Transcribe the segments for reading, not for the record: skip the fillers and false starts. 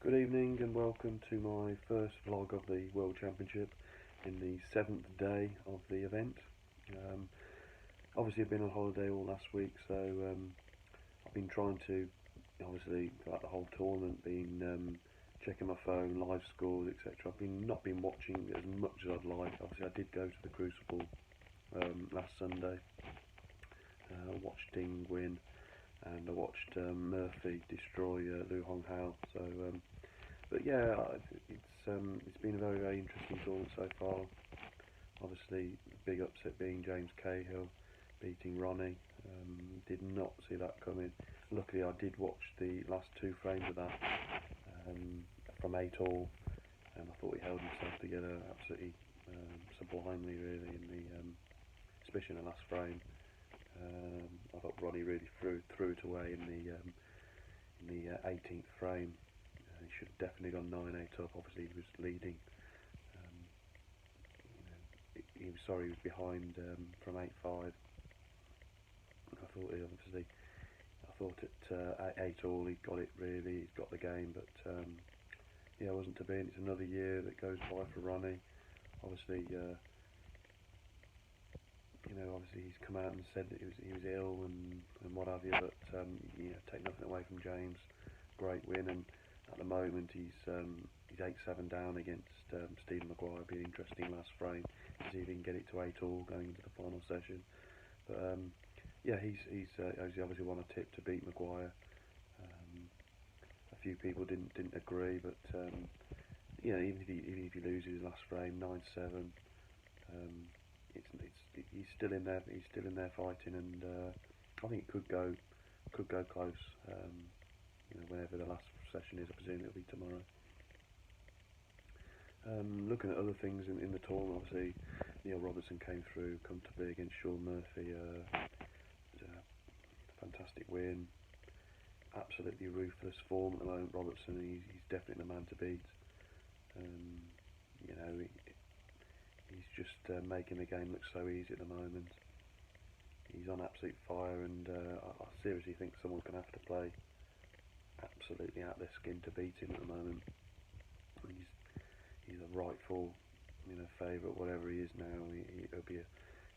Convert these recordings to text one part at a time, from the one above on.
Good evening and welcome to my first vlog of the World Championship in the 7th day of the event. Obviously I've been on holiday all last week, so I've been trying to, obviously throughout the whole tournament, checking my phone, live scores, etc. I've not been watching as much as I'd like. Obviously I did go to the Crucible last Sunday. I watched Ding win, and I watched Murphy destroy Lu Honghao. But yeah, it's been a very interesting tournament so far. Obviously, the big upset being James Cahill beating Ronnie. Did not see that coming. Luckily, I did watch the last two frames of that from 8-all, and I thought he held himself together absolutely sublimely, really, especially in the last frame. I thought Ronnie really threw it away in the 18th frame. He should have definitely gone 9-8 up. Obviously, he was leading. He was sorry he was behind from 8-5. I thought at 8-all he got it really. He's got the game, but yeah, it wasn't to be. And it's another year that goes by for Ronnie. Obviously. Obviously he's come out and said that he was ill and what have you, but take nothing away from James. Great win, and at the moment he's 8-7 down against Stephen Maguire. Be an interesting last frame to see if he can get it to 8-all going into the final session. But yeah, he's obviously won a tip to beat Maguire. A few people didn't agree, but even if he loses his last frame 9-7. He's still in there. He's still in there fighting, and I think it could go close. Whenever the last session is, I presume it'll be tomorrow. Looking at other things in the tournament, obviously Neil Robertson came through comfortably against Sean Murphy. It was a fantastic win. Absolutely ruthless form at the moment, Robertson. He's definitely the man to beat. He's just making the game look so easy at the moment. He's on absolute fire, and I seriously think someone's going to have to play absolutely out their skin to beat him at the moment. He's a rightful, favourite, whatever he is now.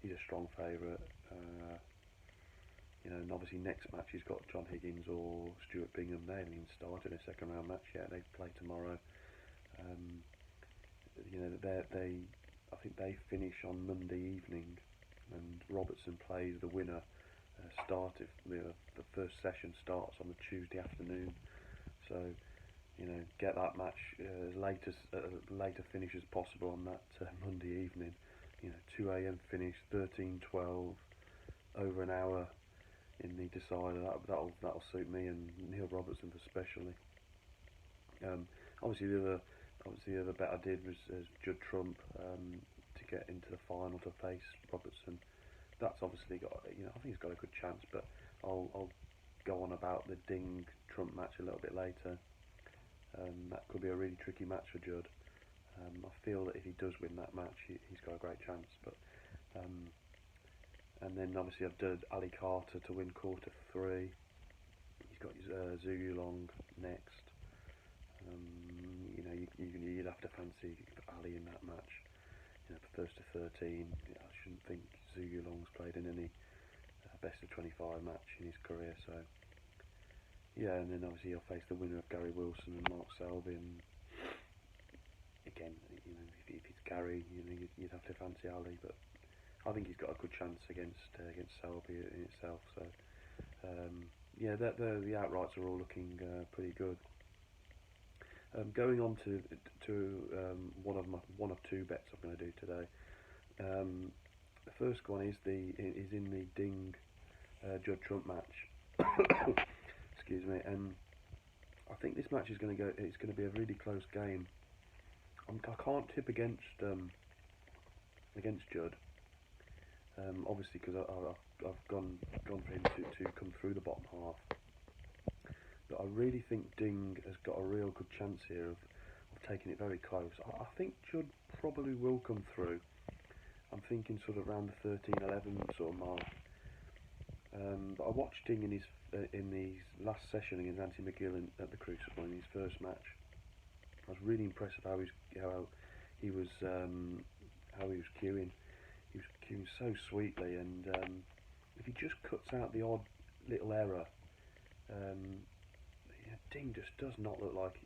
He's a strong favourite. And obviously next match he's got John Higgins or Stuart Bingham. They haven't even started a second round match yet. They play tomorrow. I think they finish on Monday evening, and Robertson plays the winner. The first session starts on the Tuesday afternoon, so get that match as late a finish as possible on that Monday evening. 2 a.m. finish, 13:12, over an hour in the decider. That'll suit me and Neil Robertson especially. Obviously the other bet I did was Judd Trump to get into the final to face Robertson. That's obviously got, I think he's got a good chance, but I'll go on about the Ding Trump match a little bit later. That could be a really tricky match for Judd. I feel that if he does win that match, he's got a great chance. But and then obviously I've done Ali Carter to win quarter 3. He's got his Zhu Yulong next. You'd have to fancy Ali in that match. First to 13. I shouldn't think Zhu Yulong's played in any best of 25 match in his career. So yeah, and then obviously he'll face the winner of Gary Wilson and Mark Selby. And again, if it's Gary, you'd have to fancy Ali, but I think he's got a good chance against Selby in itself. So yeah, the outrights are all looking pretty good. Going on to one of two bets I'm going to do today. The first one is in the Ding Judd Trump match. Excuse me. And I think this match is going to go. It's going to be a really close game. I can't tip against Judd. Obviously, because I've gone for him to come through the bottom half. But I really think Ding has got a real good chance here of taking it very close. I think Judd probably will come through. I'm thinking sort of around the 13-11 sort of mark. But I watched Ding in his last session against Anthony McGill at the Crucible in his first match. I was really impressed with how he was how he was queuing. He was queuing so sweetly, and if he just cuts out the odd little error, Ding just does not look like,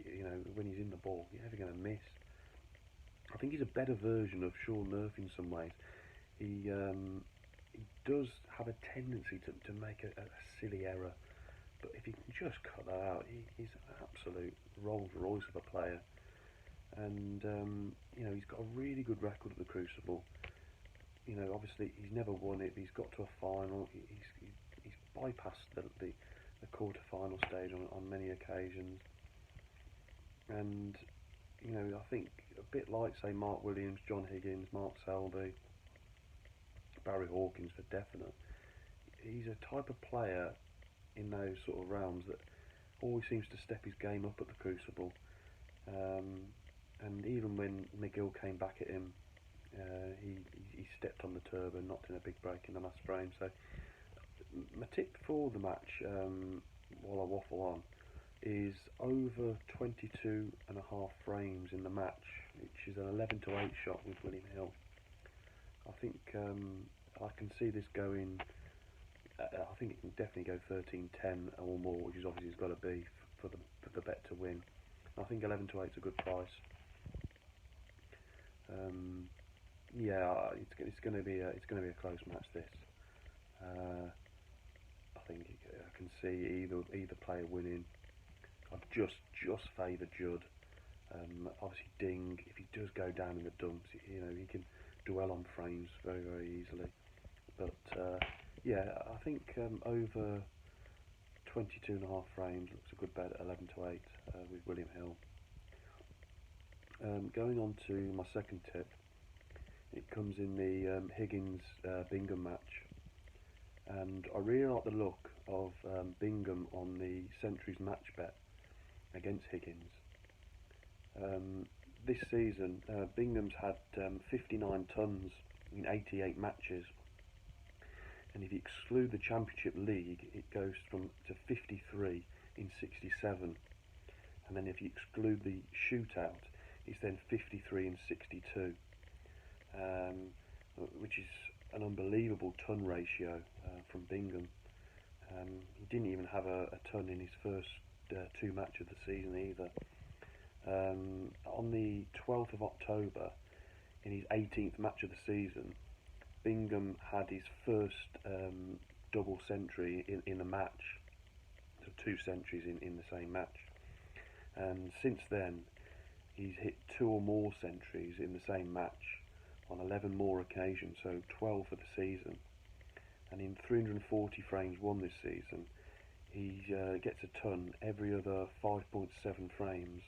when he's in the ball, you're ever going to miss. I think he's a better version of Sean Murphy in some ways. He does have a tendency to make a silly error, but if he can just cut that out, he's an absolute Rolls Royce of a player. And he's got a really good record at the Crucible. Obviously he's never won it, but he's got to a final. He's bypassed the quarter-final stage on many occasions. And I think a bit like, say, Mark Williams, John Higgins, Mark Selby, Barry Hawkins for definite, he's a type of player in those sort of realms that always seems to step his game up at the Crucible. And even when McGill came back at him, he stepped on the turbo, knocked in a big break in the last frame. So my tip for the match, while I waffle on, is over 22.5 frames in the match, which is an 11-8 shot with William Hill. I think I can see this going. I think it can definitely go 13-10 or more, which is obviously it's got to be for the bet to win. I think 11-8 is a good price. It's going to be a close match. This. I think I can see either player winning. I'd just favour Judd. Obviously Ding, if he does go down in the dumps, he can dwell on frames very, very easily. But I think over 22.5 frames looks a good bet at 11-8 with William Hill. Going on to my second tip, it comes in the Higgins Bingham match, and I really like the look of Bingham on the Centuries match bet against Higgins. This season, Bingham's had 59 tons in 88 matches, and if you exclude the Championship League, it goes to 53 in 67, and then if you exclude the shootout, it's then 53 in 62, which is an unbelievable ton ratio from Bingham. He didn't even have a ton in his first two matches of the season either. On the 12th of October, in his 18th match of the season, Bingham had his first double century in a match, so 2 centuries in the same match. And since then, he's hit 2 or more centuries in the same match on 11 more occasions, so 12 for the season. And in 340 frames won this season, he gets a ton every other 5.7 frames.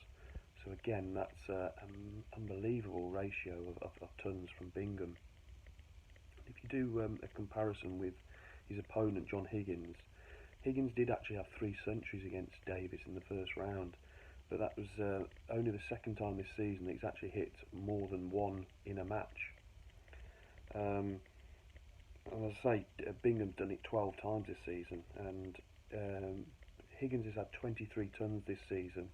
So again, that's an unbelievable ratio of tons from Bingham. If you do a comparison with his opponent, John Higgins, Higgins did actually have 3 centuries against Davis in the first round, but that was only the second time this season that he's actually hit more than 1 in a match. As I say, Bingham's done it 12 times this season, and Higgins has had 23 tons this season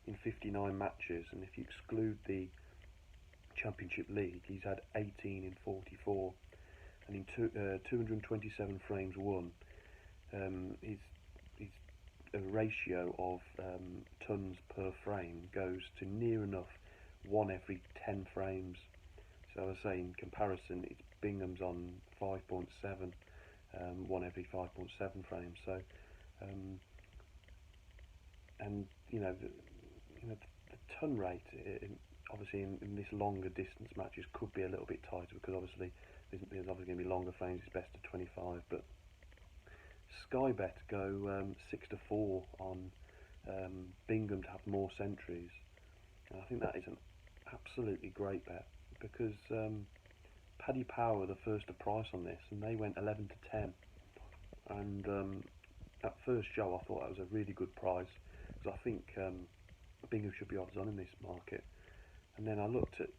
in 59 matches, and if you exclude the Championship League, he's had 18 in 44, and in 227 frames won, his a ratio of tons per frame goes to near enough 1 every 10 frames. So as I say, in comparison, it's Bingham's on 5.7, 1 every 5.7 frames. So, and the ton rate, obviously in this longer distance matches could be a little bit tighter because obviously there's obviously going to be longer frames. It's best to 25, but Sky Bet go 6-4 on Bingham to have more centuries, and I think that is an absolutely great bet because Paddy Power were the first to price on this, and they went 11-10, and at first show I thought that was a really good price because I think Bingham should be odds on in this market. And then I looked at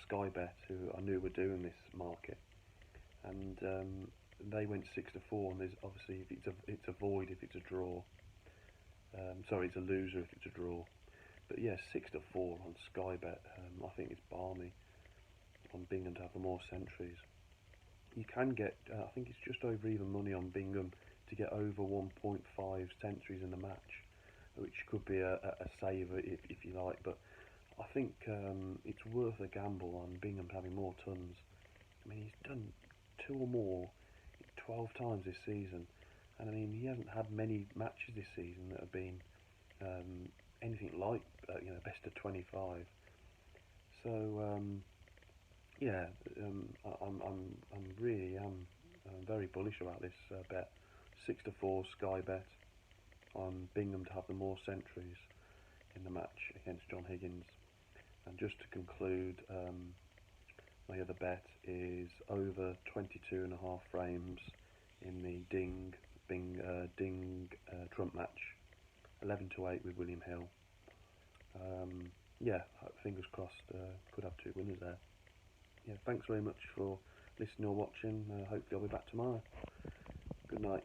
Sky Bet, who I knew were doing this market, and they went 6-4. And there's obviously if it's a void if it's a draw. Sorry, it's a loser if it's a draw. But yeah, 6-4 on Sky Bet. I think it's balmy on Bingham to have the more centuries. You can get, I think it's just over even money on Bingham to get over 1.5 centuries in the match, which could be a saver if you like. But I think it's worth a gamble on Bingham having more tons. I mean, he's done 2 or more 12 times this season, and I mean he hasn't had many matches this season that have been anything like best of 25. So yeah, I'm really very bullish about this bet. 6-4 Sky Bet on Bingham to have the more centuries in the match against John Higgins. And just to conclude, my other bet is over 22.5 frames in the Ding Trump match, 11-8 with William Hill. Yeah, fingers crossed, could have 2 winners there. Yeah, thanks very much for listening or watching. Hopefully I'll be back tomorrow. Good night.